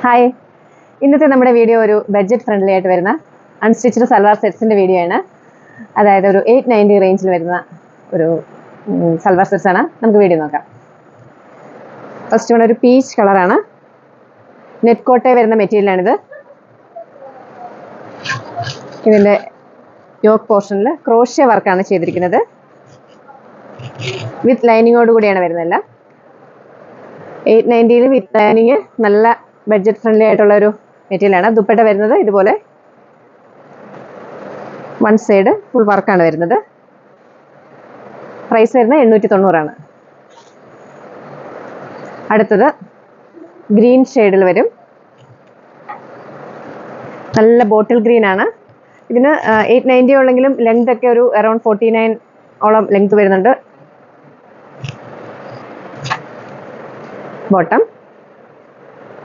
Hi, ഇന്നത്തെ നമ്മുടെ video ഒരു ബഡ്ജറ്റ് ഫ്രണ്ട്ലി ആയിട്ട് വരുന്ന അൺസ്റ്റിച്ച്ഡ് സൽവാർ സെറ്റ്സിൻ്റെ വീഡിയോ ആണ്. അതായത് ഒരു 890 റേഞ്ചിൽ വരുന്ന ഒരു സൽവാർ സെറ്റ്സ് ആണ്. നമുക്ക് വീഡിയോ നോക്കാം. ഫസ്റ്റ് വൺ ഒരു പീച്ച് കളറാണ്. നെറ്റ് കോട്ടേ വരുന്ന മെറ്റീരിയലാണിത്. ഇതിൻ്റെ യോക്ക് പോർഷനിൽ ക്രോഷ്യ വർക്കാണ് ചെയ്തിരിക്കുന്നത്. വിത്ത് ലൈനിങ്ങോട് കൂടിയാണ് വരുന്നതല്ല. 890 വിത്ത് ലൈനിങ്, നല്ല ബഡ്ജറ്റ് ഫ്രണ്ട്ലി ആയിട്ടുള്ള ഒരു മെറ്റീരിയലാണ്. ദുപ്പട്ട വരുന്നത് ഇതുപോലെ വൺ സൈഡ് ഫുൾ വർക്കാണ് വരുന്നത്. പ്രൈസ് വരുന്നത് 890 ആണ്. അടുത്തത് ഗ്രീൻ ഷെയ്ഡിൽ വരും. നല്ല ബോട്ടിൽ ഗ്രീൻ ആണ്. ഇതിന് 890 ഉള്ളെങ്കിലും ലെങ്ത് ഒക്കെ ഒരു അറൌണ്ട് 49 ഓളം ലെങ്ത് വരുന്നുണ്ട്. ബോട്ടം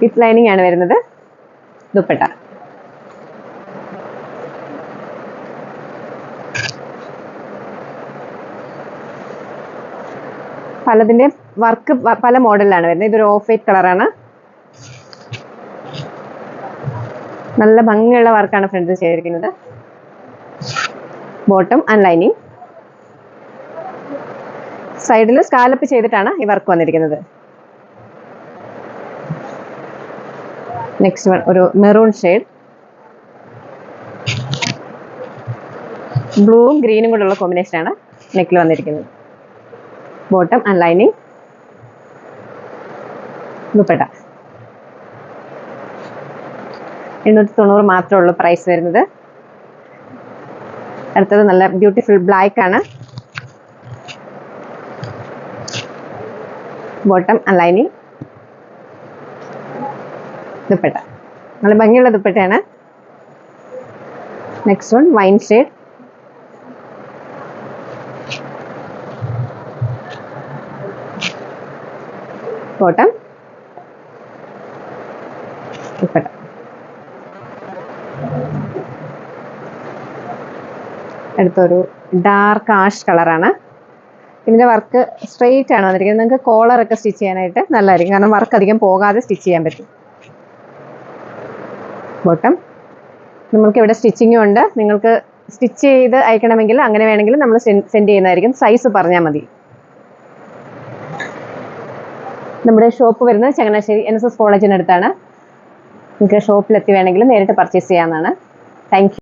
വിത്ത് ലൈനിങ് ആണ് വരുന്നത്. ദുപ്പട്ട പലതിൻ്റെ വർക്ക് പല മോഡലിലാണ് വരുന്നത്. ഇതൊരു ഓഫ് വൈറ്റ് കളറാണ്. നല്ല ഭംഗിയുള്ള വർക്കാണ് ഫ്രണ്ടിൽ ചെയ്തിരിക്കുന്നത്. Bottom and lining. സൈഡിൽ സ്കാലപ്പ് ചെയ്തിട്ടാണ് ഈ വർക്ക് വന്നിരിക്കുന്നത്. നെക്സ്റ്റ് വൺ ഒരു മെറൂൺ ഷെയ്ഡ്, ബ്ലൂവും ഗ്രീനും കൂടെയുള്ള കോമ്പിനേഷനാണ് നെക്കിൽ വന്നിരിക്കുന്നത്. Bottom and lining. ദുപ്പട്ട 890 മാത്രമേ ഉള്ളൂ പ്രൈസ് വരുന്നത്. അടുത്തത് നല്ല ബ്യൂട്ടിഫുൾ ബ്ലാക്ക് ആണ്. Bottom and lining. ദുപ്പട്ട നല്ല ഭംഗിയുള്ള ദുപ്പട്ടയാണ്. Next one wine shade. Bottom, dupatta. അടുത്തൊരു ഡാർക്ക് ആഷ് കളറാണ്. ഇതിൻ്റെ വർക്ക് സ്ട്രെയിറ്റ് ആണ് വന്നിരിക്കുന്നത്. നിങ്ങൾക്ക് കോളറൊക്കെ സ്റ്റിച്ച് ചെയ്യാനായിട്ട് നല്ലതായിരിക്കും, കാരണം വർക്ക് അധികം പോകാതെ സ്റ്റിച്ച് ചെയ്യാൻ പറ്റും. ബോട്ടം നമുക്ക് ഇവിടെ സ്റ്റിച്ചിങ്ങും ഉണ്ട്. നിങ്ങൾക്ക് സ്റ്റിച്ച് ചെയ്ത് അയക്കണമെങ്കിൽ അങ്ങനെ വേണമെങ്കിൽ നമ്മൾ സെൻഡ് ചെയ്യുന്നതായിരിക്കും. സൈസ് പറഞ്ഞാൽ മതി. നമ്മുടെ ഷോപ്പ് വരുന്നത് ചങ്ങനാശ്ശേരി NSS കോളേജിനടുത്താണ്. നിങ്ങൾക്ക് ഷോപ്പിലെത്തി വേണമെങ്കിൽ നേരിട്ട് പർച്ചേസ് ചെയ്യാവുന്നതാണ്. Thank you.